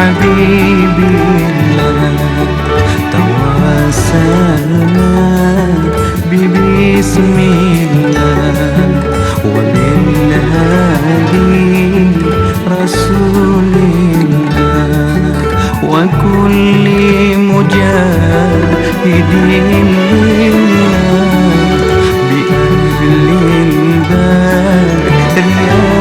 حبيبي الله توسلنا ببسم الله وبالهادي رسول الله وكل مجاهد لله بأهل البدر يا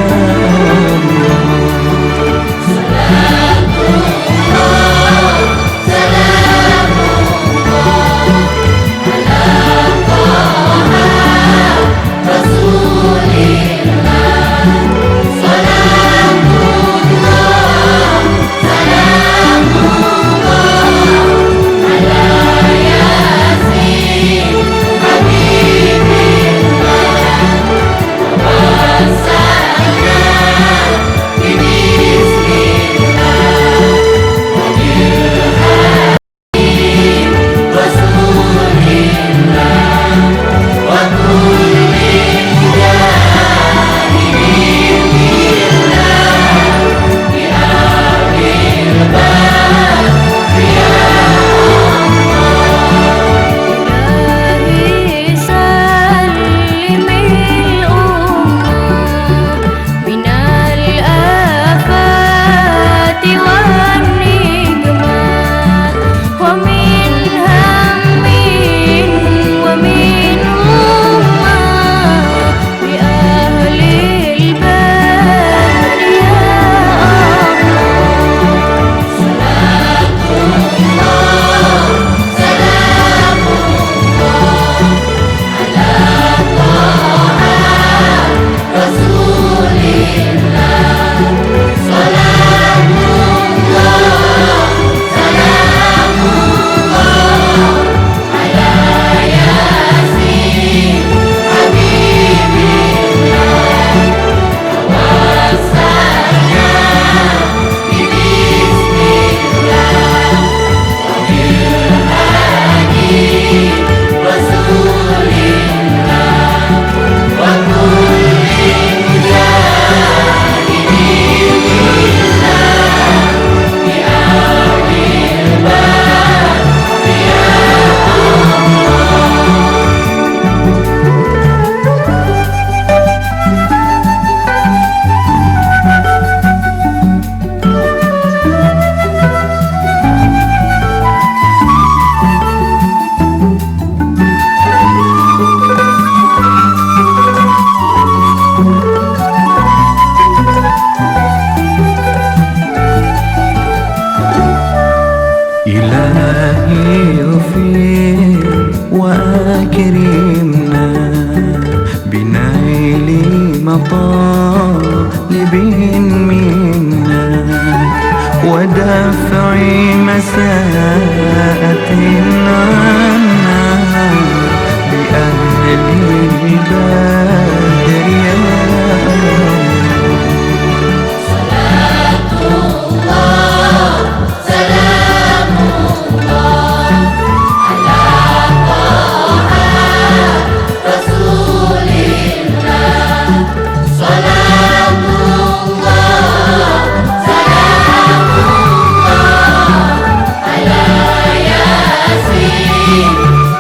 إلهي اغفر وأكرمنا بنيل مطالب منا ودفع مساءة عنا بأهل البدر يا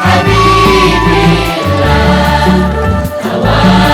حبيبي الله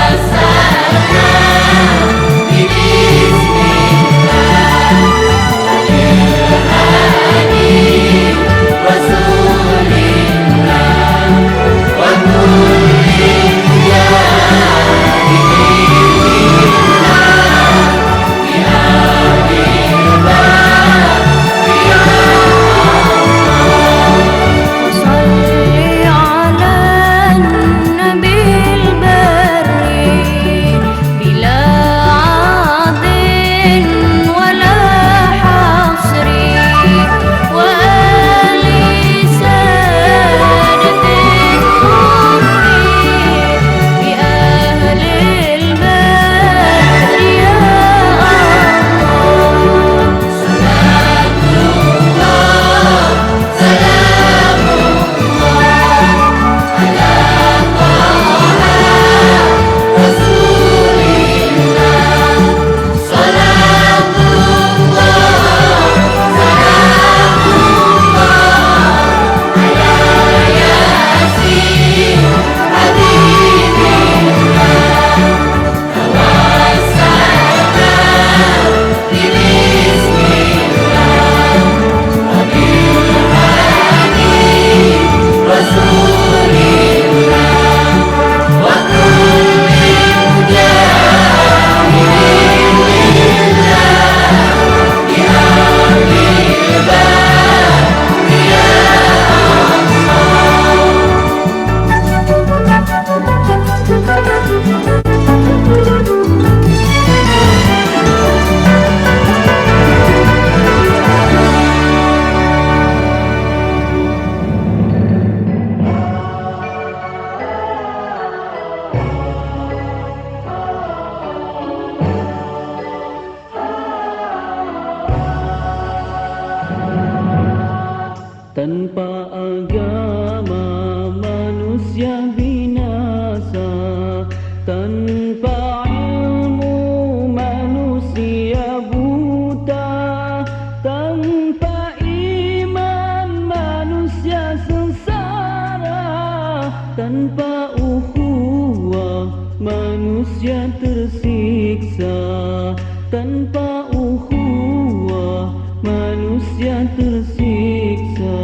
manusia tersiksa.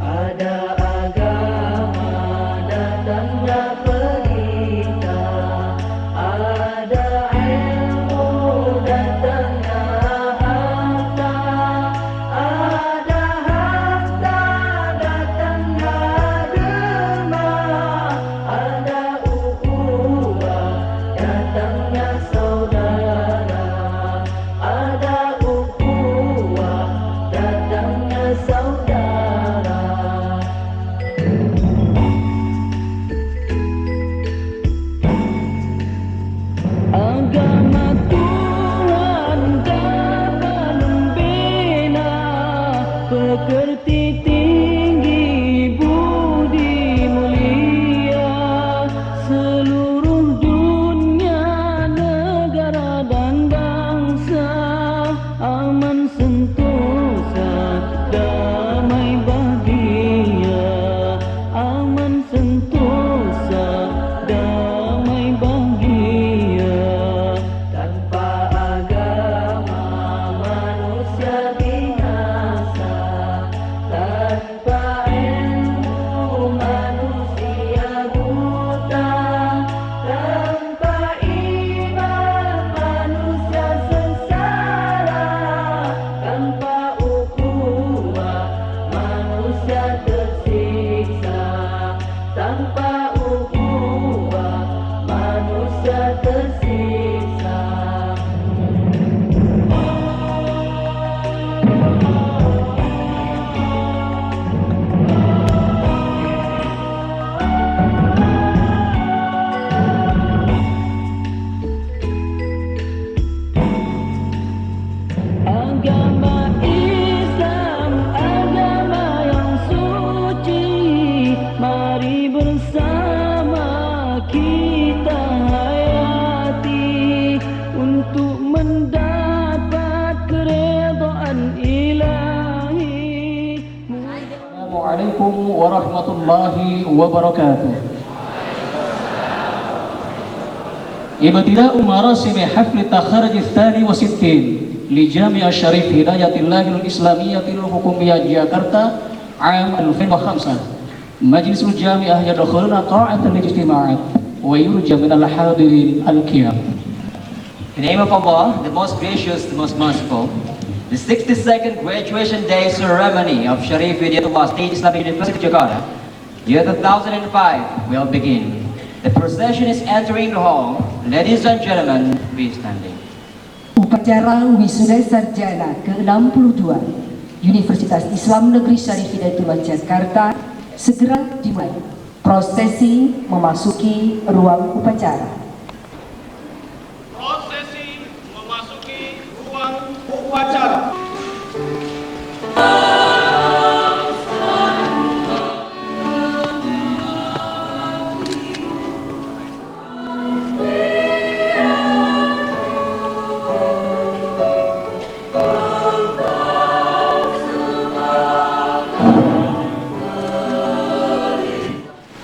Ada agama datangnya berita, ada ilmu datangnya harta, ada harta datangnya derma, ada ukhuwah datangnya saudara, ada ukhuwah datangnya saudara. Agama Tuhan dapat membina pekerti tinggi budi mulia. Seluruh dunia, negara dan bangsa aman sentosa, damai bahagia. Aman sentosa, damai bahagia. Tanpa agama manusia binasa, tanpa ilmu manusia buta, tanpa iman manusia sengsara, tanpa ukhuwah manusia tersiksa, tanpa ukhuwah manusia tersiksa. Agama Islam, agama yang suci, mari bersama kita hayati untuk mendapat keredaan ilahi. Assalamualaikum warahmatullahi wabarakatuh. Ibtida'u marasim hafl takharruj الثاني والستين لجامع الشريف هداية الله الإسلامية الحكومية جاكرتا عام 2005. مجلس الجامعة يدخلون قاعة الاجتماعات ويرجى من الحاضرين القيام. In the name of Allah, the most gracious, the most merciful, the 62nd graduation day ceremony of Sharif Hidayatullah State Islamic University Jakarta, year 2005, will begin. The procession is entering the hall. Ladies and gentlemen, please standing. Upacara Wisuda Sarjana ke-62 Universitas Islam Negeri Syarif Hidayatullah Jakarta segera dimulai. Prosesi memasuki ruang upacara. Prosesi memasuki ruang upacara.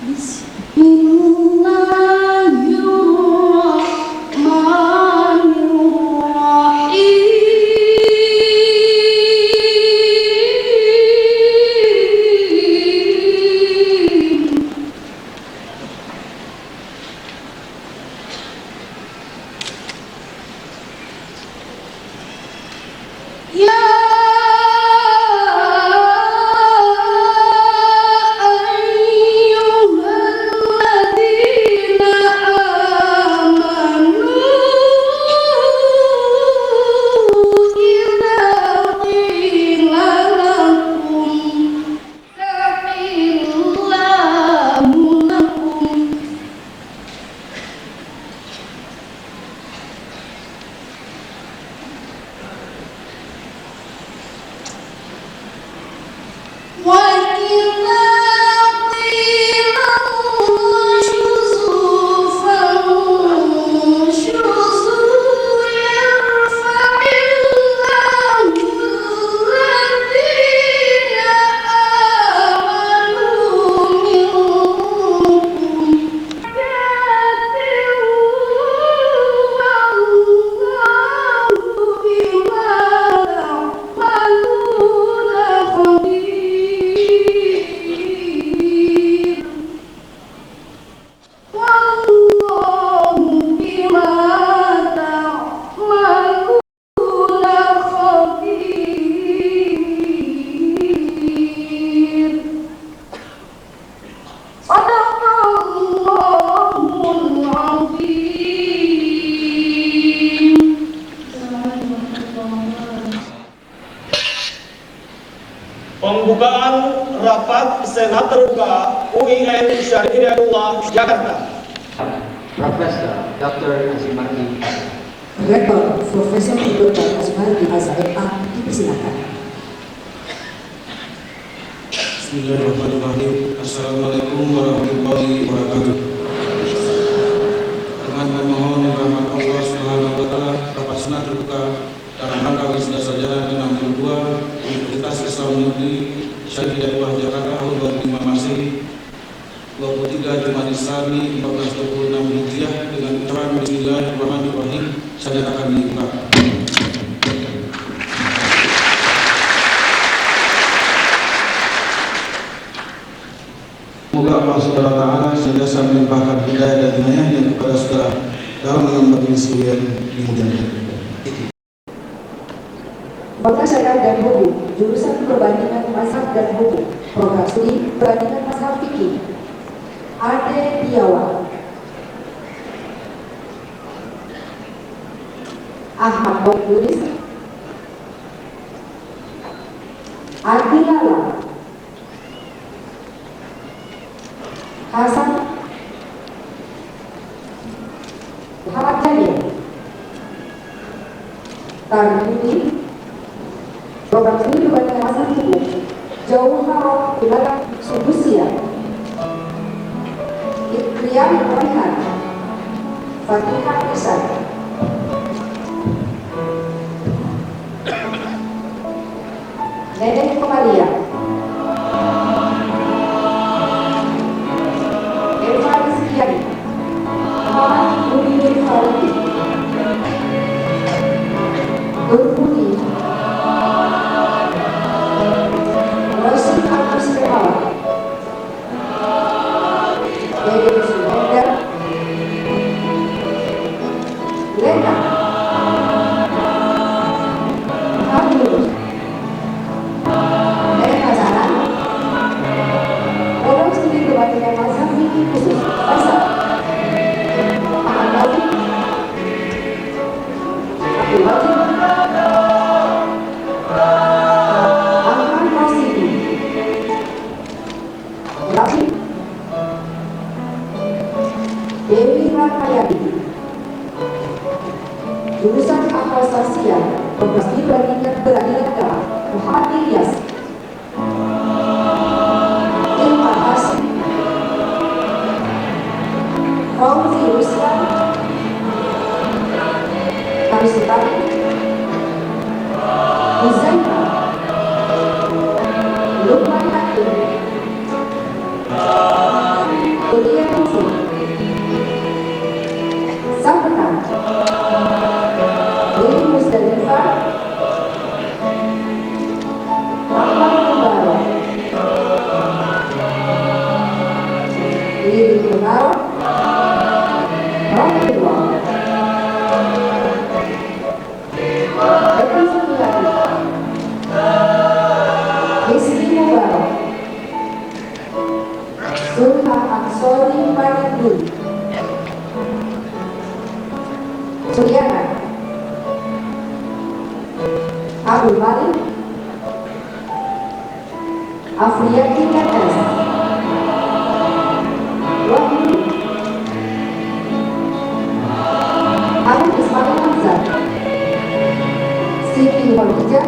Bismillahirrahmanirrahim. Pembukaan rapat Senat Terbuka UIN Syarif Hidayatullah Jakarta. Profesor Dr. Azimardi. Rektor Profesor Dr. Azimardi SMA dipersilakan. Bismillahirrahmanirrahim. Assalamualaikum warahmatullahi wabarakatuh. Dengan memohon rahmat Allah Subhanahu wa taala, rapat Senat terbuka dalam rangka wisuda sarjana ke-62 Universitas Islam Negeri Syarif Hidayatullah Jakarta tahun 2005 Masehi 23 Jumat Islami 1426 Hijriah dengan ucapan Bismillahirrahmanirrahim saya akan dibuka. Semoga Allah Subhanahu wa taala senantiasa melimpahkan hidayah dan inayahnya kepada saudara dalam mengemban ilmu yang dimuliakan. Fakultas Syariah dan Hukum, jurusan Perbandingan Mazhab dan Hukum, program studi Perbandingan Mazhab Fikih, Ade Diawa, Ahmad Bokduris, Adi Lala, Hasan Muhammad Jamil, Tarmudi, program studi Perbandingan Mazhab Hukum, Jauhar Bilalang Subusia, Ikriam Raihan, Fatihah Isan, Neneng Kemalia, Eva Rizkyani, Muhammad Muhyiddin Faridi, Nurmudi, Rasul Agus Kemala, Dede Sumender, Lena, Hamid, Lena Zanan, program studi Perbandingan Mazhab Fikih khusus Pasar, Ahmad Taufik, Abdul Wajid, Ahmad Rasidi, Rafi, Dewi Rahmayadi, jurusan Akal Sosial, program studi Perbandingan Peradilan Agama, Muhammad Ilyas, Ilman Hasim, Fauzi Ruslan, Karisutami, Huzaima, Lukman Hakim, Kuliah Hukum, Sabetan, Dewi Musdalifah, Muhammad Mubarak, Lili Mubarak, Rahimullah, Eki Setiadi, Rizky Mubarak, Zulha Ansori Manibun, Suryana, Abdul Malik, Afriyati Katas, Wahyu, Arif Ismail Hamzah, Siti Khadijah,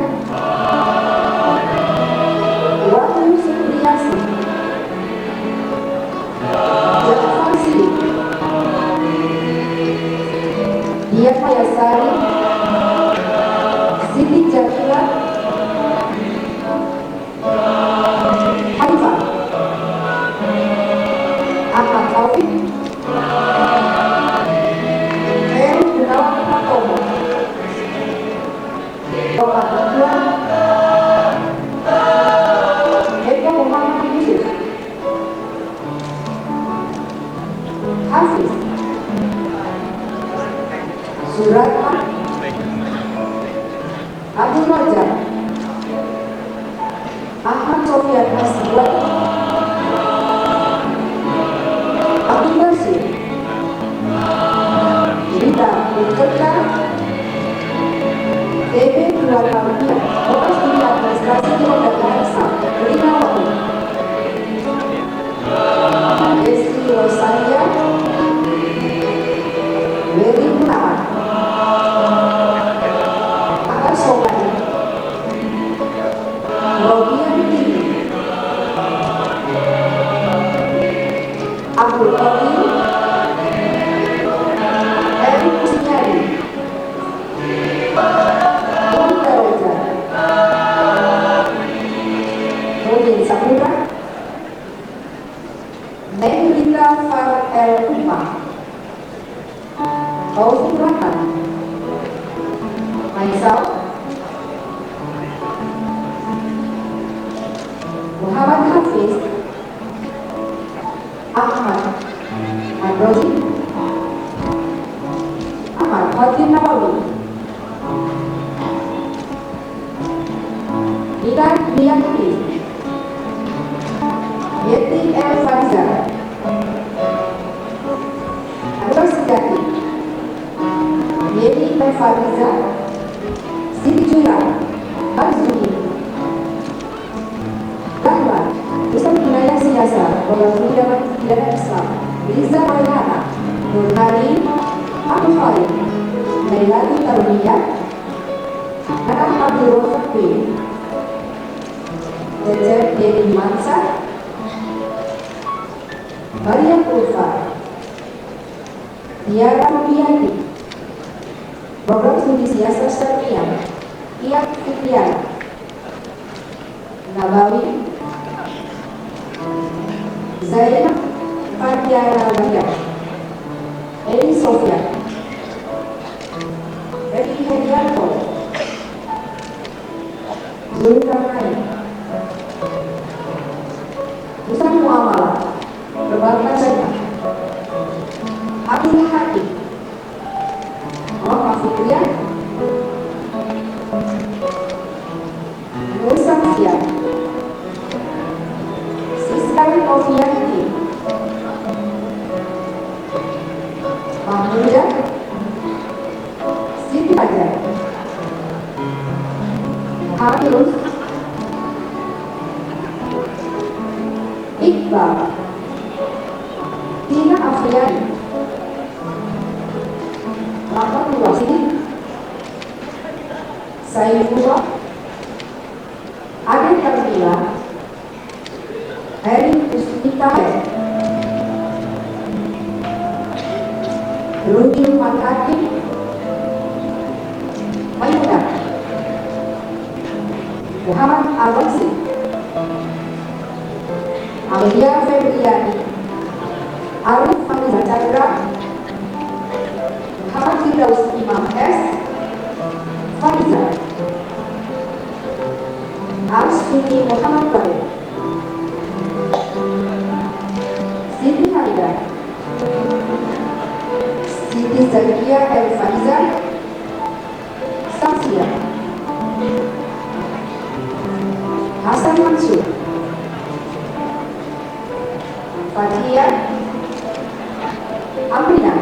Wahyu Supriyasi, Jafar Sidik, Dian Mayasari, Siti Jamila, Hanifah, Muhammad Hafiz Ahmad Adrozi Ahmad Khatim Nawawi Ikan Miyaki Yeti El Fariza Adros Sejati Yeti El Fariza Siti Jula Arzuni Rahmat Ustaz Wilayah Siasa Program Pidana Islam Riza Maulana Nur Hari Abu Khalid Lailatu Taruniyah Anak Abdul Rafiq Jejer Dedi Mansa Maria Ulfa Tiara Rubiati Program Studi Siasa Syariah Iak Fitriana Nabawi Zainab Fatiana Wajah Edi Sofia Edi Hedianto Zulkarnain Ustaz Muamalah Berbakat Syariah Abdul Hakim Muhammad Fitriah Nur Samsia Siskar Kofianti Mahmudah Siti Hajar Hamilus Iqbal Tina Afriani Rahmat Wasid Saifullah Adit Kamila Heri Puspita Rudi Matakin Mayudah Muhammad Al-Wasi Amelia Febriani Arif Faniza Chandra Muhammad Firdaus Imam S Faniza Arus Fini Muhammad Baru Siti Halidah Siti Zakia El Faiza Samsia Hasan Mansur Fatia Amrina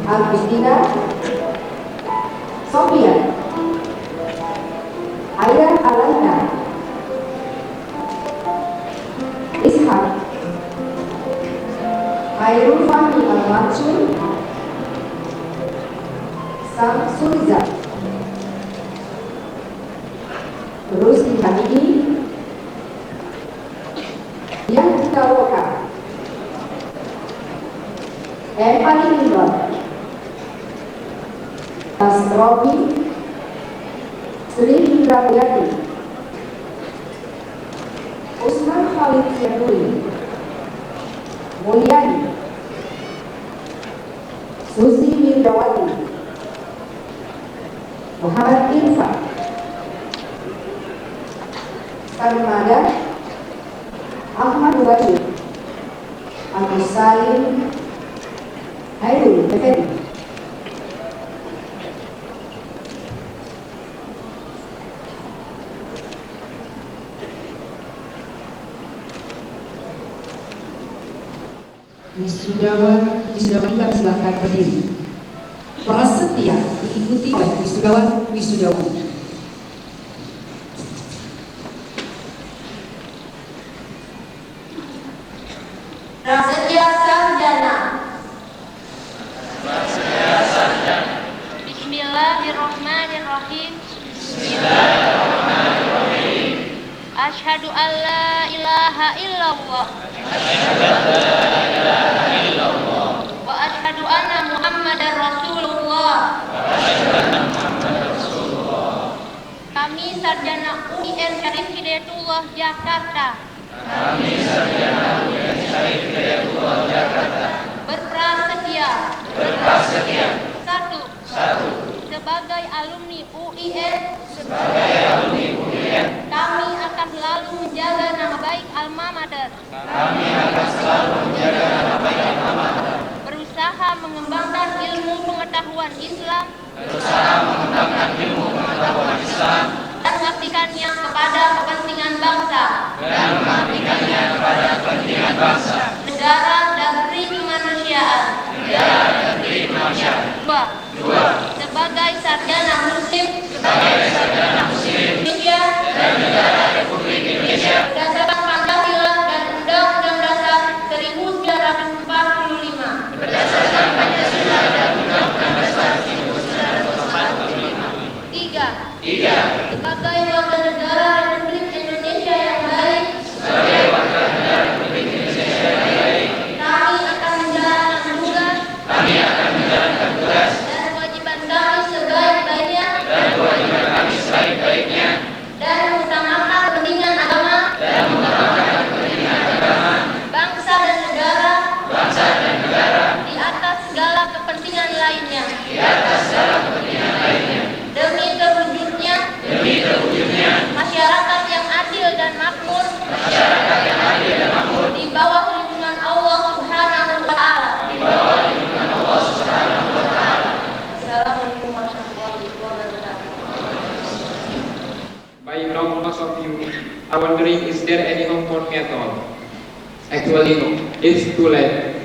Agustina Sofia Aida Alaina Ishak Hairul Fahmi Al-Mansur Samsuriza terus ini yang kita lakukan paling Imran Astrobi Sri Indrayati Usman Khalid Yaduri Mulyani Susi Wirdawati Muhammad Irfan Karmada Ahmad Wajib Agus Salim Hairul Effendi Wisudawan silakan berdiri. Prasetya diikuti oleh wisudawan. Prasetya sarjana. Bismillahirrahmanirrahim. Asyhadu an la ilaha illallah. Wa asyhadu anna Muhammadar Rasulullah. Kami sarjana UIN Syarif Hidayatullah Jakarta. Berprasetya. Satu. Sebagai alumni UIN. Kami akan selalu menjaga nama baik Muhammad. Berusaha mengembangkan ilmu pengetahuan Islam. Dan mengabdikannya kepada kepentingan bangsa. Negara dan negeri kemanusiaan. Dua. Sebagai sarjana Muslim. Indonesia. Dan negara Republik Indonesia. Berdasarkan Pancasila dan Undang-Undang Dasar 1945. Tiga. Sebagai warga negara Republik Indonesia yang baik. Kami akan menjalankan tugas. Dan kewajiban kami sebaik-baiknya. Dan mengutamakan kepentingan agama. Bangsa dan negara. Di atas segala kepentingan lainnya. Demi terwujudnya masyarakat yang adil dan makmur. Di bawah lindungan Allah Subhanahu wa Ta'ala. Assalamualaikum warahmatullahi wabarakatuh. By now, most of you are wondering, is there any hope for me at all? Actually, no. It's too late.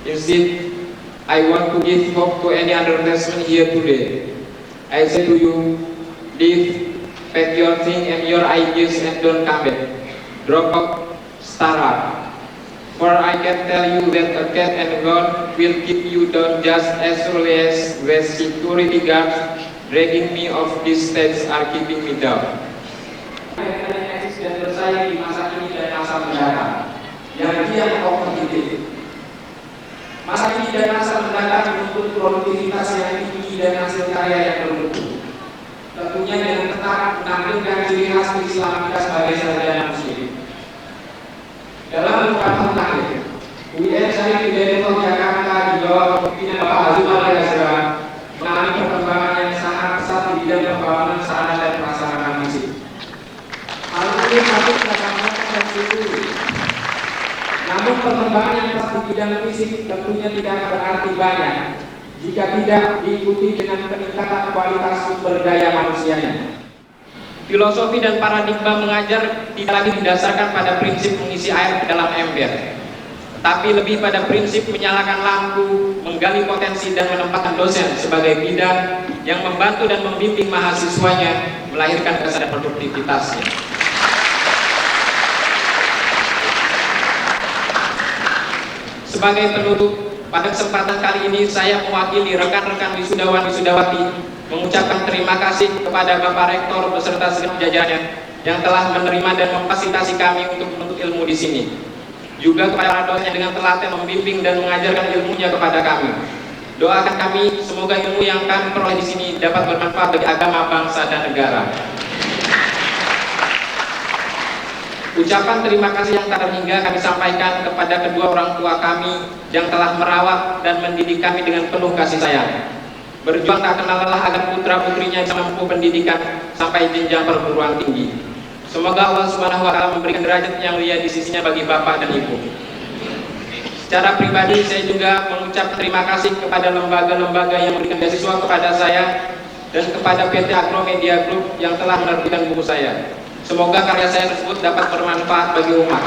Instead, I want to give hope to any other person here today. I say to you, live, pack your thing and your ideas and don't come back. Drop out, start up. For I can tell you that a cat and a gun will keep you down just as surely as the security guards dragging me off these steps are keeping me down. Yang eksis dan bersaing di masa kini dan masa mendatang, yang dia kompetitif. Masa kini dan masa mendatang menuntut produktivitas yang tinggi dan hasil karya yang bermutu. Tentunya dengan tetap menampilkan ciri khas keislaman kita sebagai sarjana Muslim. Dalam beberapa terakhir, UIN Syarif Hidayatullah Jakarta di bawah kepemimpinan Bapak Hazim Al-Yazra mengalami perkembangan yang sangat pesat di bidang pembangunan sarana dan prasarana fisik. Hal ini patut kita sampaikan dan syukuri. Namun perkembangan yang pesat di bidang fisik tentunya tidak berarti banyak jika tidak diikuti dengan peningkatan kualitas sumber daya manusianya. Filosofi dan paradigma mengajar tidak lagi didasarkan pada prinsip mengisi air ke dalam ember, tapi lebih pada prinsip menyalakan lampu, menggali potensi dan menempatkan dosen sebagai bidang yang membantu dan membimbing mahasiswanya melahirkan kesadaran produktivitasnya. Sebagai penutup, pada kesempatan kali ini saya mewakili rekan-rekan wisudawan-wisudawati mengucapkan terima kasih kepada Bapak Rektor beserta segenap jajarannya yang telah menerima dan memfasilitasi kami untuk menuntut ilmu di sini. Juga kepada para dosen dengan telaten membimbing dan mengajarkan ilmunya kepada kami. Doakan kami semoga ilmu yang kami peroleh di sini dapat bermanfaat bagi agama, bangsa, dan negara. Ucapan terima kasih yang tak terhingga kami sampaikan kepada kedua orang tua kami yang telah merawat dan mendidik kami dengan penuh kasih sayang. Berjuang tak kenal lelah agar putra-putrinya bisa menempuh pendidikan sampai jenjang perguruan tinggi. Semoga Allah Subhanahu wa Ta'ala memberikan derajat yang mulia di sisinya bagi bapak dan ibu. Secara pribadi saya juga mengucap terima kasih kepada lembaga-lembaga yang memberikan beasiswa kepada saya dan kepada PT Agromedia Group yang telah menerbitkan buku saya. Semoga karya saya tersebut dapat bermanfaat bagi umat.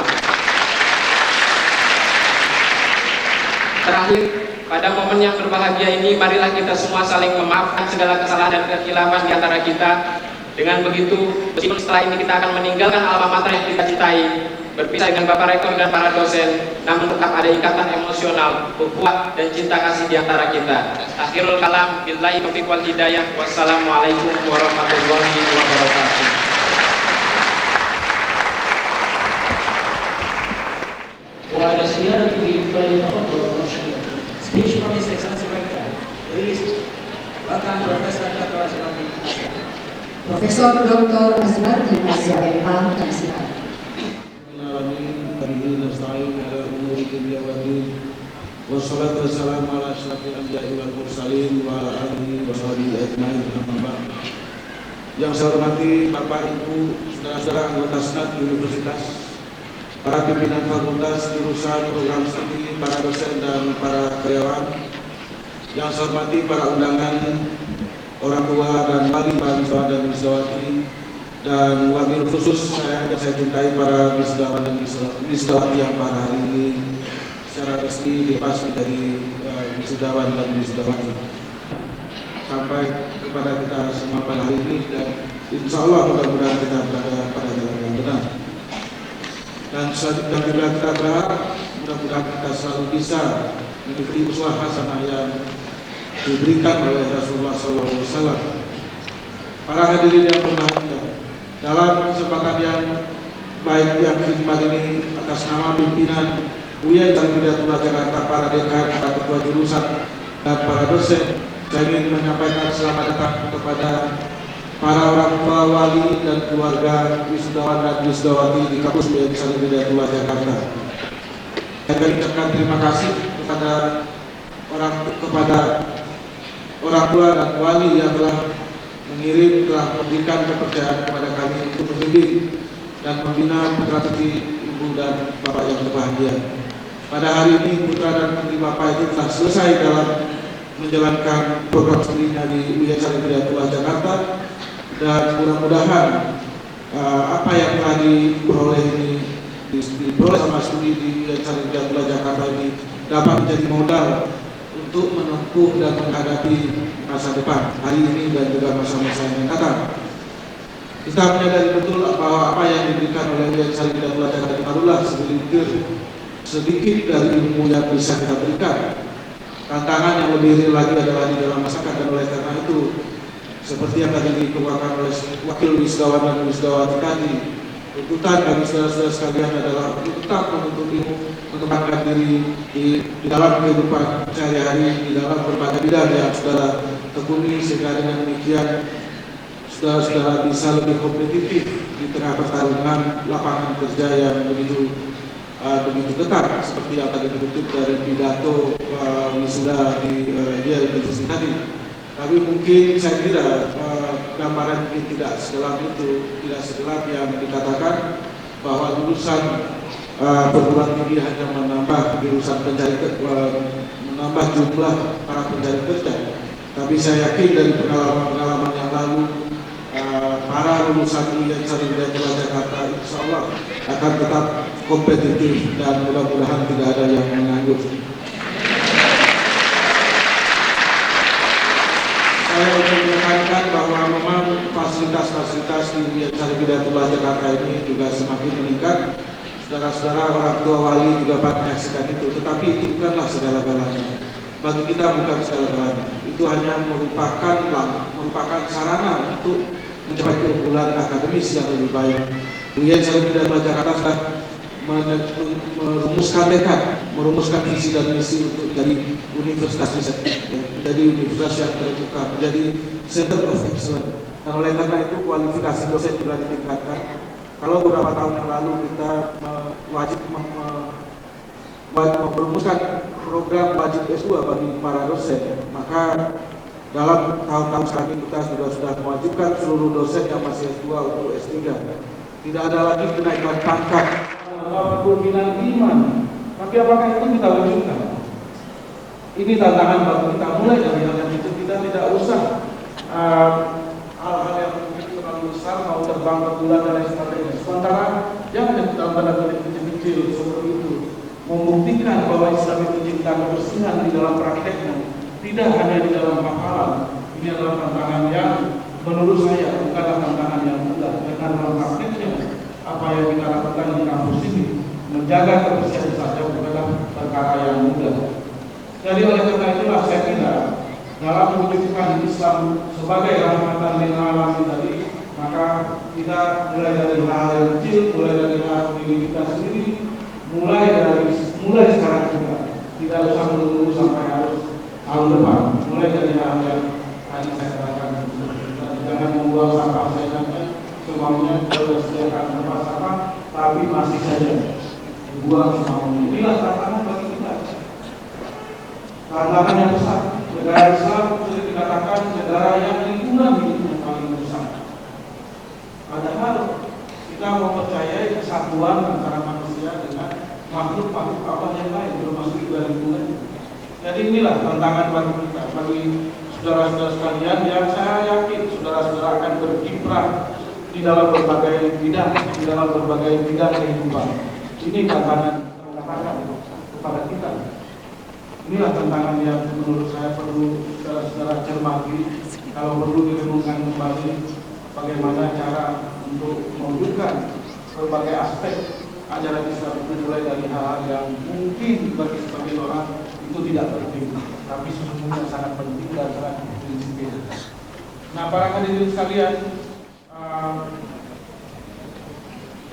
Terakhir, pada momen yang berbahagia ini, marilah kita semua saling memaafkan segala kesalahan dan kekhilafan di antara kita. Dengan begitu, meskipun setelah ini kita akan meninggalkan alma mater yang kita cintai, berpisah dengan Bapak Rektor dan para dosen, namun tetap ada ikatan emosional, ukhuwah dan cinta kasih di antara kita. Akhirul kalam, billahi taufiq wal hidayah. Wassalamualaikum warahmatullahi wabarakatuh. وعلى سيادته فليتفضل المشهد. Speech from His Excellency Rector. Released. Welcome Professor Dr. Asnawi. Profesor Dr. Asnawi Asia MH Tansihat. Wassalatu wassalamu ala asyrafil anbiya'i wal mursalin wa ala alihi wa sahbihi ajmain. Yang saya hormati Bapak Ibu, saudara-saudara anggota Senat Universitas para pimpinan fakultas, jurusan, program studi, para dosen dan para karyawan. Yang saya hormati para undangan, orang tua dan wali para wisudawan dan wisudawati, dan wabil khusus saya cintai para wisudawan dan wisudawati yang pada hari ini secara resmi dilepas menjadi wisudawan dan wisudawati. Sampai kepada kita semua pada hari ini, dan insya Allah mudah-mudahan kita berada pada jalan yang benar. Dan juga kita berharap mudah-mudahan kita selalu bisa mengikuti uswah hasanah yang diberikan oleh Rasulullah SAW. Para hadirin yang berbahagia, dalam kesempatan yang baik yang khidmat ini, atas nama pimpinan UIN Syarifiyatullah Jakarta, para dekan, para ketua jurusan, dan para dosen, saya ingin menyampaikan selamat datang kepada para orang tua, wali, dan keluarga wisudawan dan wisudawati di kampus UIN Syarifiyatullah Jakarta. Saya ingin ucapkan terima kasih kepada orang tua dan wali yang telah memberikan kepercayaan kepada kami untuk membimbing dan membina putra-putri ibu dan bapak yang berbahagia. Pada hari ini putra dan putri bapak itu telah selesai dalam menjalankan program studinya di UIN Syarifiyatullah Jakarta, dan mudah-mudahan apa yang telah diperoleh sama studi di UIN Syarifiyatullah Jakarta ini dapat menjadi modal untuk menempuh dan menghadapi masa depan hari ini dan juga masa-masa yang datang. Kita menyadari betul bahwa apa yang diberikan oleh UIN Syarifiyatullah Jakarta barulah sedikit dari ilmu yang bisa kita berikan. Tantangan yang lebih real lagi adalah di dalam masyarakat, dan oleh karena itu seperti yang tadi dikemukakan oleh wakil wisudawan dan wisudawati tadi, tuntutan bagi saudara-saudara sekalian adalah tetap menuntut ilmu, mengembangkan diri di dalam kehidupan sehari-hari, di dalam berbagai bidang yang saudara tekuni, sehingga dengan demikian saudara-saudara bisa lebih kompetitif di tengah pertarungan lapangan kerja yang begitu ketat, seperti yang tadi dikutip dari pidato wisuda di diskusi tadi. Tapi mungkin saya kira gambaran mungkin tidak segelap itu, tidak segelap yang dikatakan bahwa lulusan perguruan tinggi hanya menambah jurusan menambah jumlah para pencari kerja. Tapi saya yakin dari pengalaman yang lalu, para lulusan UIN Syarifiyatullah Jakarta insya Allah akan tetap kompetitif dan mudah-mudahan tidak ada yang menganggur. Saya ingin menekankan bahwa memang fasilitas-fasilitas di UIN Syarifiyatullah Jakarta ini juga semakin meningkat. Saudara-saudara, orang tua wali juga dapat menyaksikan itu, tetapi itu bukanlah segala-galanya. Bagi kita bukan segala-galanya. Itu hanya merupakan sarana untuk mencapai keunggulan akademis yang lebih baik. UIN Syarifiyatullah Jakarta sudah merumuskan tekad, merumuskan visi dan misi untuk jadi universitas riset, menjadi universitas yang terbuka, menjadi center of excellence. Dan oleh karena itu kualifikasi dosen juga ditingkatkan. Kalau beberapa tahun yang lalu kita wajib merumuskan program wajib S2 bagi para dosen, maka dalam tahun-tahun sekarang ini kita sudah mewajibkan seluruh dosen yang masih S2 untuk S3. Tidak ada lagi kenaikan pangkat pimpinan iman. Tapi apakah itu kita wujudkan? Ini tantangan bagi kita, mulai dari hal yang itu. Kita tidak usah hal-hal yang mungkin terlalu besar, mau terbang ke bulan dan lain sebagainya. Sementara yang dalam tanda kutip kecil-kecil seperti itu membuktikan bahwa Islam itu cinta kebersihan di dalam prakteknya, tidak hanya di dalam hafalan. Ini adalah tantangan yang menurut saya bukanlah tantangan yang mudah, karena dalam prakteknya apa yang kita lakukan di kampus ini menjaga kebersihan saja bukanlah perkara yang mudah. Jadi oleh karena itulah saya kira dalam mewujudkan Islam sebagai rahmatan lil alamin tadi, maka kita mulai dari hal yang kecil, mulai dari hal diri kita sendiri, mulai sekarang juga, tidak usah menunggu sampai harus tahun depan, mulai dari hal yang tadi saya katakan. Jangan membuang sampah saja, semuanya sudah disediakan tempat sampah, tapi masih saja dibuang semuanya. Inilah tantangan bagi kita. Tantangan yang besar. Negara Islam sudah dikatakan negara yang lingkungan itu yang paling besar. Padahal kita mempercayai kesatuan antara manusia manusia dengan makhluk-makhluk Allah yang lain, termasuk juga lingkungan. Jadi inilah tantangan bagi kita, bagi saudara-saudara sekalian, yang saya yakin saudara-saudara akan berkiprah di dalam berbagai bidang, kehidupan. Ini tantangan kepada kita. Inilah tantangan yang menurut saya perlu saudara-saudara cermati. Kalau perlu direnungkan kembali bagaimana cara untuk mewujudkan berbagai aspek ajaran Islam itu, mulai dari hal-hal yang mungkin bagi sebagian orang itu tidak penting, tapi sesungguhnya sangat penting dan sangat prinsipil. Nah, para hadirin sekalian,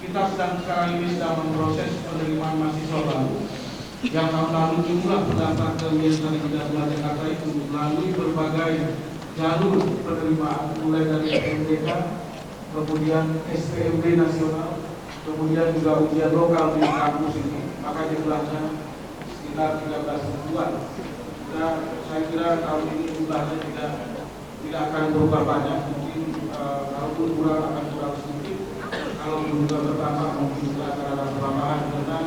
kita sekarang ini sedang memproses penerimaan mahasiswa baru yang tahun lalu jumlah pendaftar ke Universitas Negeri Jakarta itu melalui berbagai jalur penerimaan, mulai dari SMDK, kemudian SPMB nasional, kemudian juga ujian lokal di kampus ini, maka jumlahnya sekitar 13 ribuan. Dan saya kira tahun ini jumlahnya tidak akan berubah banyak, mungkin kalaupun kurang akan kurang sedikit, kalau juga bertambah mungkin juga akan ada penambahan, karena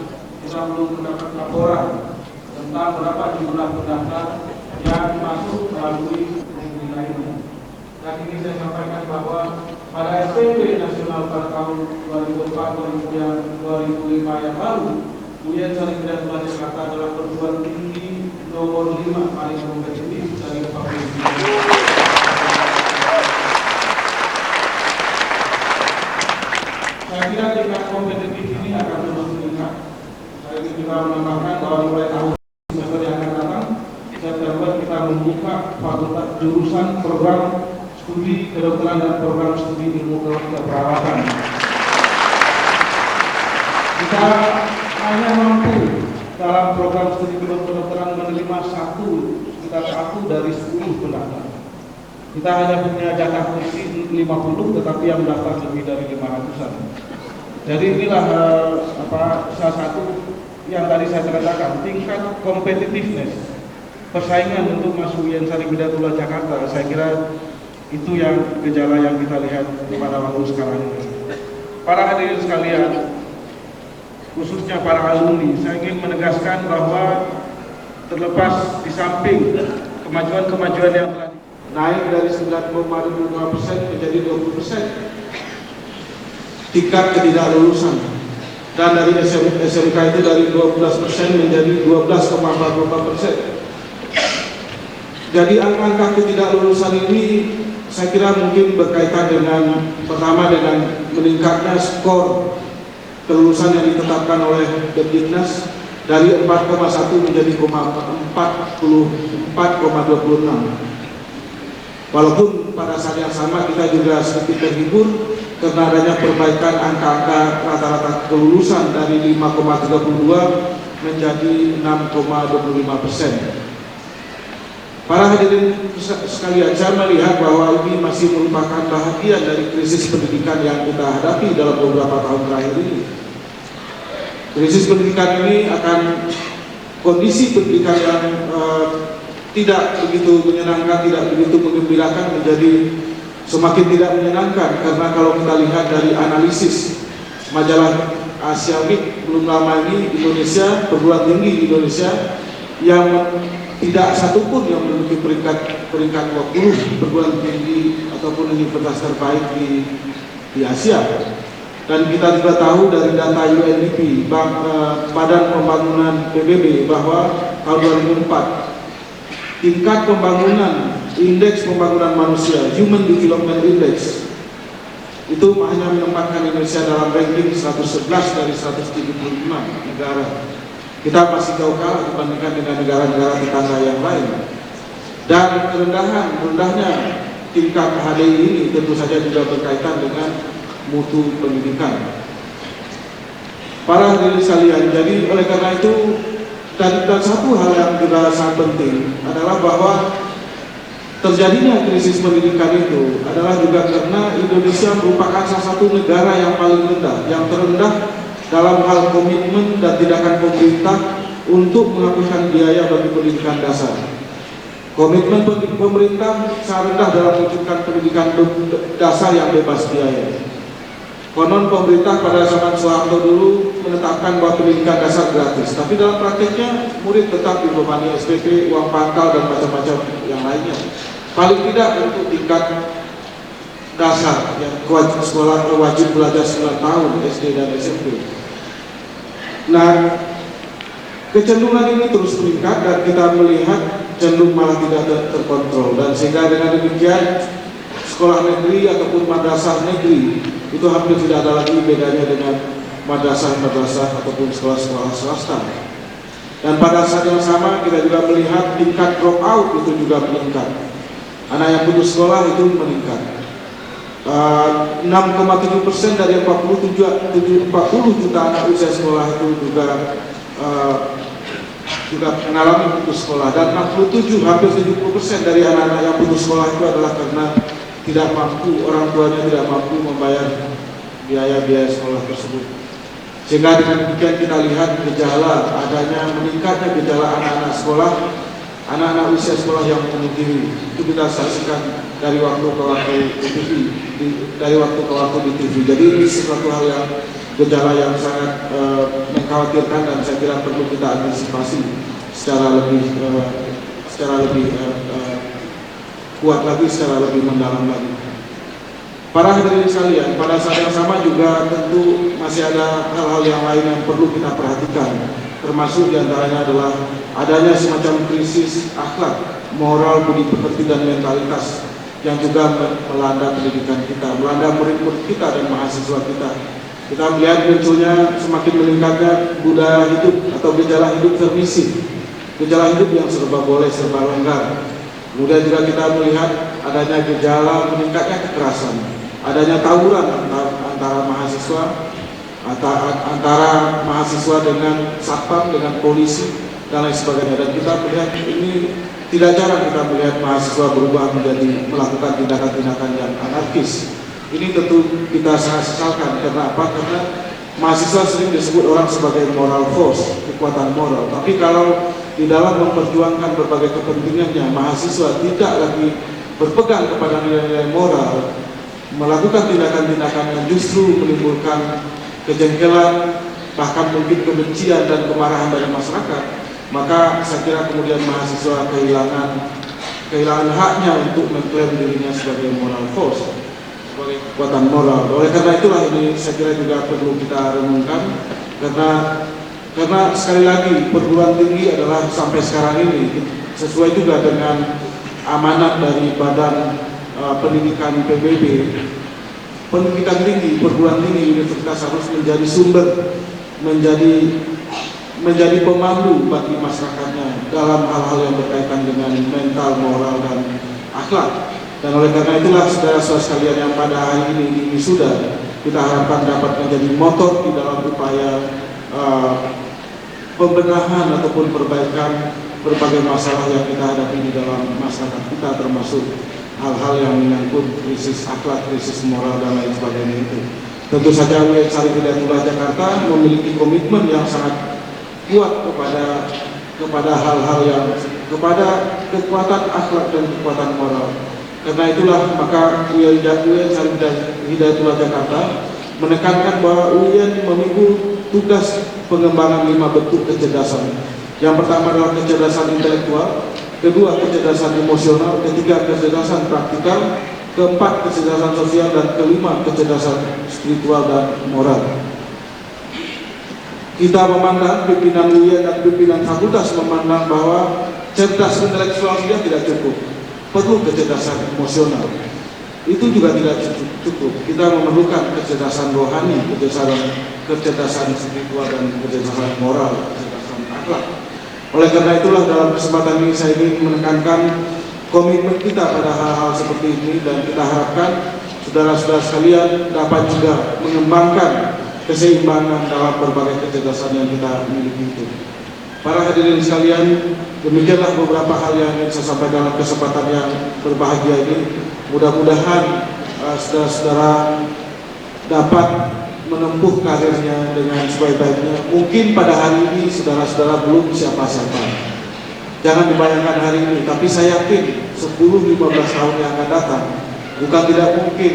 kita belum mendapat laporan tentang berapa jumlah pendaftar yang masuk melalui pendidikan ini. Dan ini saya sampaikan bahwa pada SPMB nasional pada tahun 2004-2005 yang lalu, UIN Syarifhidayatullah Jakarta adalah perguruan tinggi nomor 5 paling kompetitif dari provinsi. Saya kira tingkat kompetitif ini akan terus meningkat. Saya ingin kita menambahkan bahwa mulai tahun semester yang akan datang, September kita membuka fakultas jurusan program studi kedokteran dan program studi ilmu keperawatan. Kita hanya mampu dalam program studi kedokteran menerima sekitar satu dari 10 pendaftar. Kita hanya punya jatah kursi 50, tetapi yang mendaftar lebih dari 500-an. Jadi inilah salah satu yang tadi saya katakan, tingkat competitiveness, persaingan untuk masuk UIN Syarifhidayatullah Jakarta. Saya kira itu yang gejala yang kita lihat pada waktu sekarang ini. Para hadirin sekalian, khususnya para alumni, saya ingin menegaskan bahwa terlepas di samping kemajuan-kemajuan yang telah naik dari 9,25% menjadi 20% tingkat ketidaklulusan, dan dari SMK itu dari 12% menjadi 12,44%. Jadi angka ketidaklulusan ini saya kira mungkin berkaitan dengan, pertama, dengan meningkatnya skor kelulusan yang ditetapkan oleh Depdiknas dari 4,1 menjadi 4,26. Walaupun pada saat yang sama kita juga sedikit terhibur karena adanya perbaikan angka-angka rata-rata kelulusan dari 5,32 menjadi 6,25%. Para hadirin sekalian, saya melihat bahwa ini masih merupakan bahagian dari krisis pendidikan yang kita hadapi dalam beberapa tahun terakhir ini. Krisis pendidikan ini akan kondisi pendidikan yang tidak begitu menyenangkan, tidak begitu menggembirakan, menjadi semakin tidak menyenangkan, karena kalau kita lihat dari analisis majalah Asia Week belum lama ini, Indonesia, perguruan tinggi di Indonesia yang tidak satupun yang memiliki peringkat 20 perguruan tinggi ataupun universitas terbaik di Asia. Dan kita juga tahu dari data UNDP, Badan Pembangunan PBB, bahwa tahun 2004 tingkat pembangunan, indeks pembangunan manusia, Human Development Index, itu hanya menempatkan Indonesia dalam ranking 111 dari 175 negara. Kita masih jauh kalah dibandingkan dengan negara-negara tetangga yang lain. Dan rendahnya tingkat HDI ini tentu saja juga berkaitan dengan mutu pendidikan. Para hadirin sekalian, jadi oleh karena itu, dan satu hal yang juga sangat penting adalah bahwa terjadinya krisis pendidikan itu adalah juga karena Indonesia merupakan salah satu negara yang paling rendah, yang terendah dalam hal komitmen dan tindakan pemerintah untuk menghapuskan biaya bagi pendidikan dasar. Komitmen pemerintah sangat rendah dalam mewujudkan pendidikan dasar yang bebas biaya. Konon pemerintah pada zaman Soeharto dulu menetapkan bahwa pendidikan dasar gratis, tapi dalam prakteknya murid tetap dibebani SPP, uang pangkal dan macam-macam yang lainnya. Paling tidak untuk tingkat dasar yang sekolah wajib belajar 9 tahun SD dan SMP. Nah, kecenderungan ini terus meningkat dan kita melihat cenderung malah tidak terkontrol, dan sehingga dengan demikian sekolah negeri ataupun madrasah negeri itu hampir tidak ada lagi bedanya dengan madrasah-madrasah ataupun sekolah-sekolah swasta. Dan pada saat yang sama kita juga melihat tingkat drop out itu juga meningkat. Anak yang putus sekolah itu meningkat. 6,7% dari 40 juta anak usia sekolah itu juga mengalami putus sekolah, dan 67 hampir 70% dari anak-anak yang putus sekolah itu adalah karena tidak mampu, orang tuanya tidak mampu membayar biaya-biaya sekolah tersebut. Sehingga dengan demikian kita lihat gejala adanya meningkatnya gejala anak-anak sekolah, anak-anak usia sekolah yang bunuh diri. Itu kita saksikan dari waktu ke waktu di TV, di TV. Jadi ini sesuatu hal yang gejala yang sangat mengkhawatirkan, dan saya kira perlu kita antisipasi secara lebih kuat lagi, secara lebih mendalam lagi. Para hadirin sekalian, pada saat yang sama juga tentu masih ada hal-hal yang lain yang perlu kita perhatikan, termasuk diantaranya adalah adanya semacam krisis akhlak, moral, budi pekerti dan mentalitas yang juga melanda pendidikan kita, melanda murid-murid kita dan mahasiswa kita. Kita melihat munculnya semakin meningkatnya budaya hidup atau gejala hidup permisif, gejala hidup yang serba boleh, serba longgar. Kemudian juga kita melihat adanya gejala meningkatnya kekerasan, adanya tawuran antara mahasiswa dengan satpam, dengan polisi dan lain sebagainya. Dan kita melihat ini tidak jarang kita melihat mahasiswa berubah menjadi melakukan tindakan-tindakan yang anarkis. Ini tentu kita sangat sesalkan. Karena apa? Karena mahasiswa sering disebut orang sebagai moral force, kekuatan moral. Tapi kalau di dalam memperjuangkan berbagai kepentingannya, mahasiswa tidak lagi berpegang kepada nilai-nilai moral, melakukan tindakan-tindakan yang justru menimbulkan kejengkelan, bahkan mungkin kebencian dan kemarahan dari masyarakat, maka saya kira kemudian mahasiswa kehilangan haknya untuk mengklaim dirinya sebagai moral force, sebagai kekuatan moral. Oleh karena itulah ini saya kira juga perlu kita renungkan, karena sekali lagi perguruan tinggi adalah sampai sekarang ini sesuai juga dengan amanat dari Badan Pendidikan PBB, pendidikan tinggi, perguruan tinggi, universitas harus menjadi sumber, menjadi pemandu bagi masyarakatnya dalam hal-hal yang berkaitan dengan mental, moral dan akhlak. Dan oleh karena itulah saudara-saudara sekalian yang pada hari ini di wisuda, kita harapkan dapat menjadi motor di dalam upaya pembenahan ataupun perbaikan berbagai masalah yang kita hadapi di dalam masyarakat kita, termasuk hal-hal yang menyangkut krisis akhlak, krisis moral dan lain sebagainya itu. Tentu saja UIN Syarif Hidayatullah Jakarta memiliki komitmen yang sangat kuat kepada hal-hal yang kepada kekuatan akhlak dan kekuatan moral. Karena itulah maka UIN Syarif Hidayatullah Jakarta menekankan bahwa UIN memikul tugas pengembangan 5 bentuk kecerdasan. Yang pertama adalah kecerdasan intelektual, kedua kecerdasan emosional, ketiga kecerdasan praktikal, keempat kecerdasan sosial, dan kelima kecerdasan spiritual dan moral. Kita memandang, pimpinan UIN dan pimpinan fakultas memandang bahwa cerdas intelektual saja tidak cukup, perlu kecerdasan emosional. Itu juga tidak cukup. Kita memerlukan kecerdasan rohani, kecerdasan spiritual dan kecerdasan moral, kecerdasan akhlak. Oleh karena itulah dalam kesempatan ini saya ingin menekankan komitmen kita pada hal-hal seperti ini, dan kita harapkan saudara-saudara sekalian dapat juga mengembangkan keseimbangan dalam berbagai kecerdasan yang kita miliki itu. Para hadirin sekalian, demikianlah beberapa hal yang ingin saya sampaikan dalam kesempatan yang berbahagia ini. Mudah-mudahan saudara-saudara dapat menempuh karirnya dengan sebaik-baiknya. Mungkin pada hari ini saudara-saudara belum siapa-siapa. Jangan dibayangkan hari ini, tapi saya yakin 10-15 tahun yang akan datang, bukan tidak mungkin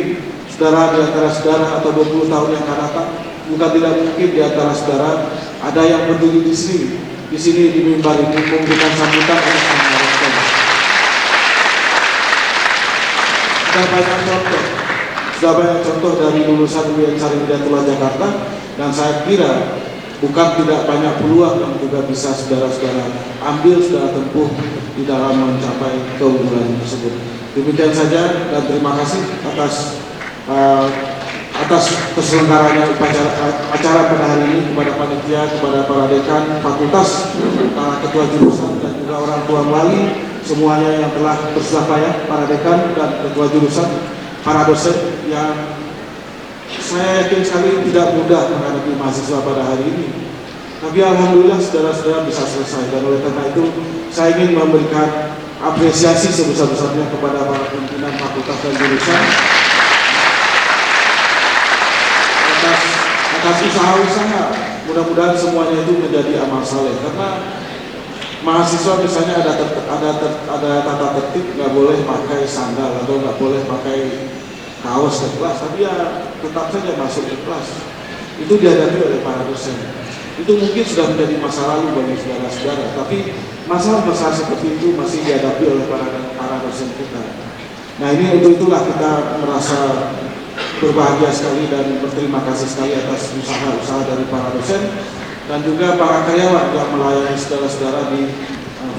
saudara di antara saudara atau 20 tahun yang akan datang, bukan tidak mungkin di antara saudara ada yang berdiri di sini di mimbar ini memberikan sambutan atas nama Rasul. Sudah banyak contoh dari lulusan UIN Syarif Hidayatullah Jakarta, dan saya kira bukan tidak banyak peluang yang juga bisa saudara-saudara ambil, saudara tempuh di dalam mencapai keunggulan tersebut. Demikian saja, dan terima kasih atas terselenggaranya acara pada hari ini, kepada panitia, kepada para dekan fakultas, para ketua jurusan, dan juga orang tua melalui semuanya yang telah bersusah payah, para dekan dan ketua jurusan, para dosen yang saya yakin sekali tidak mudah menghadapi mahasiswa pada hari ini. Tapi alhamdulillah saudara-saudara bisa selesai, dan oleh karena itu saya ingin memberikan apresiasi sebesar-besarnya kepada para pimpinan fakultas dan jurusan atas usaha-usaha. Mudah-mudahan semuanya itu menjadi amal saleh, karena mahasiswa misalnya ada tata tertib, nggak boleh pakai sandal atau nggak boleh pakai kaos ke kelas, tapi ya tetap saja masuk ke kelas. Itu dihadapi oleh para dosen. Itu mungkin sudah menjadi masa lalu bagi saudara-saudara, tapi masalah-masalah seperti itu masih dihadapi oleh para dosen kita. Nah, ini untuk itulah kita merasa berbahagia sekali dan berterima kasih sekali atas usaha-usaha dari para dosen dan juga para karyawan yang melayani saudara-saudara di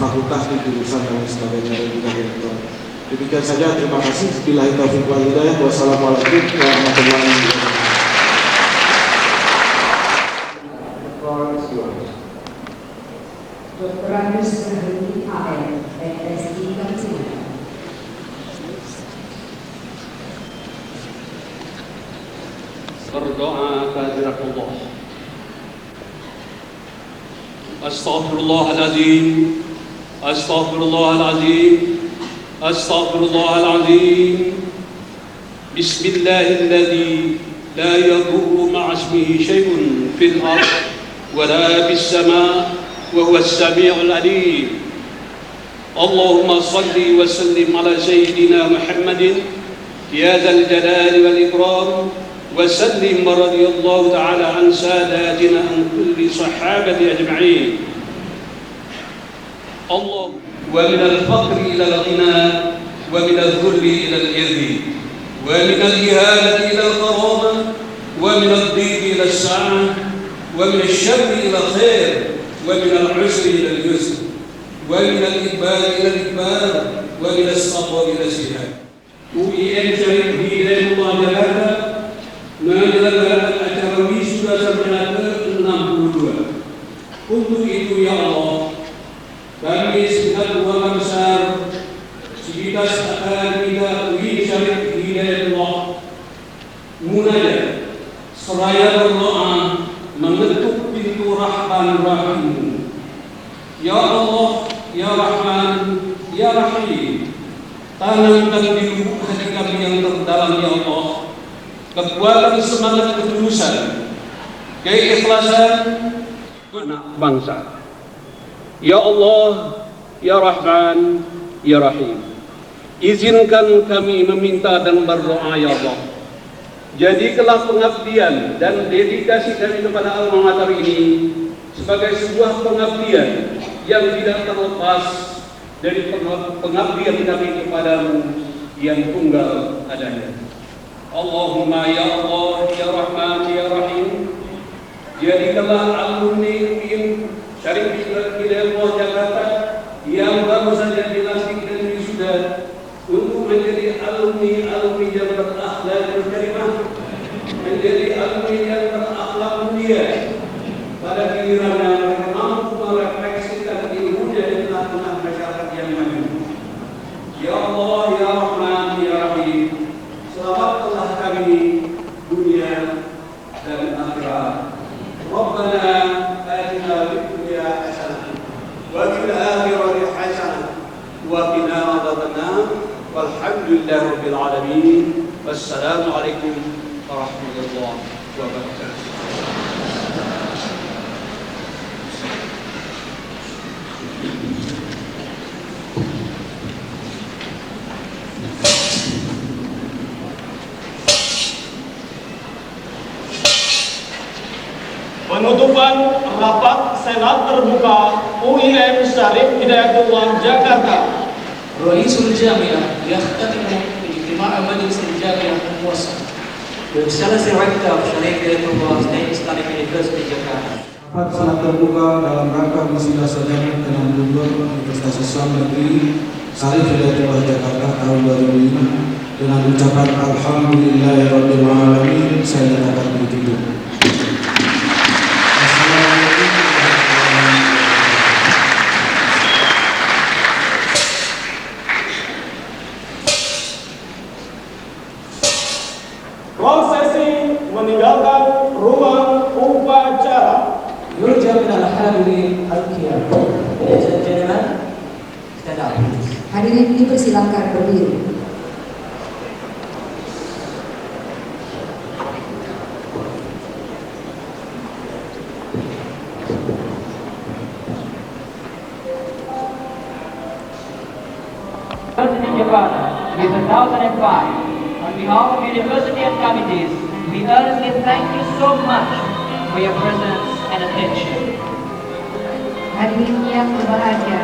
fakultas, di jurusan dan sebagainya, dan juga direktur. Demikian saja, terima kasih. Billahi taufiq wal hidayah. Wassalamualaikum warahmatullahi wabarakatuh. Dr. Agus Rahardi AM, PSI Kamsinan. Berdoa kehadiratullah. Astaghfirullahaladzim, astaghfirullahaladzim, astaghfirullahaladzim. Bismillahilladzi la yadurru ma'a ismihi syai'un fil ardh wa la fis sama' wa huwa as-sami'ul 'alim. Allahumma shalli wa sallim ala sayyidina Muhammadin ya dzal jalali wal ikram. وسلم ورضي الله تعالى عن ساداتنا عن كل صحابة أجمعين. الله ومن الفقر إلى الغنى ومن الذل إلى العز ومن الإهانة إلى الكرامة ومن الضيق إلى السعة ومن الشر إلى الخير ومن العسر إلى اليسر ومن الإقبال إلى الإقبال ومن الصبر إلى السهاد. UIN Syarif Hidayatullah Jakarta menyelenggarakan acara wisuda sarjana ke-62. Untuk itu ya Allah, kami segenap keluarga besar Sivitas Akademika UIN Syarif Hidayatullah munajat seraya berdoa mengetuk pintu rahman rahim. Ya Allah, ya Rahman, ya Rahim, tanamkan di lubuk hati kami yang terdalam ya Allah kekuatan semangat ketulusan, keikhlasan anak bangsa. Ya Allah, ya Rahman, ya Rahim, izinkan kami meminta dan berdoa ya Allah. Jadikanlah pengabdian dan dedikasi kami kepada alma mater ini sebagai sebuah pengabdian yang tidak terlepas dari pengabdian kami kepadamu yang tunggal adanya. Allahumma ya Allah, ya Rahman, ya Rahim, jadikanlah alumni UIN Syarif Hidayatullah Jakarta yang baru saja dilantik dan wisuda untuk menjadi alumni yang berakhlak karimah, menjadi alumni yang berakhlak mulia. Pada gilirannya mereka mampu merefleksikan ilmunya di tengah-tengah masyarakat yang maju. Ya Allah, ya Rahman, ya Rahim, selamatkanlah kami dunia dan akhirat. Rabbana atina fid dunya hasanah wa fil akhirati hasanah wa qina adzabannar. Walhamdulillahi rabbil alamin. Wassalamu alaikum warahmatullahi wabarakatuh. Penutupan rapat Senat Terbuka UIN Syarif Hidayatullah Jakarta. رئيس الجامعة يختتم اجتماع مجلس الجامعة الموسع. The Excellency Rector of Sharif Hidayatullah State Islamic University Jakarta. Rapat Senat Terbuka dalam rangka wisuda sarjana ke-62 Universitas Islam Negeri Syarif Hidayatullah Jakarta tahun 2005 dengan ucapan Alhamdulillahirabbil alamin saya nyatakan ditutup. Prosesi meninggalkan ruang upacara. يرجى من الحاضرين القيام. Ladies and gentlemen, stand up please. Hadirin dipersilakan berdiri. University Jakarta, with 2005. On behalf of university and committees, we earnestly thank you so much for your presence and attention. Hadirin yang berbahagia,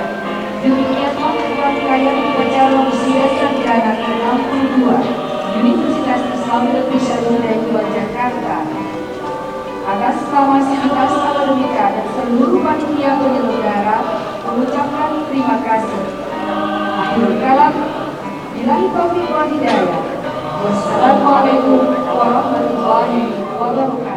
demikianlah rangkaian upacara wisuda sarjana ke-62 Universitas Islam Negeri Syarif Hidayatullah Jakarta. Atas nama sivitas akademika dan seluruh panitia penyelenggara mengucapkan terima kasih. Akhirul kalam, billahi taufiq wal hidayah. Wassalamualaikum warahmatullahi wabarakatuh.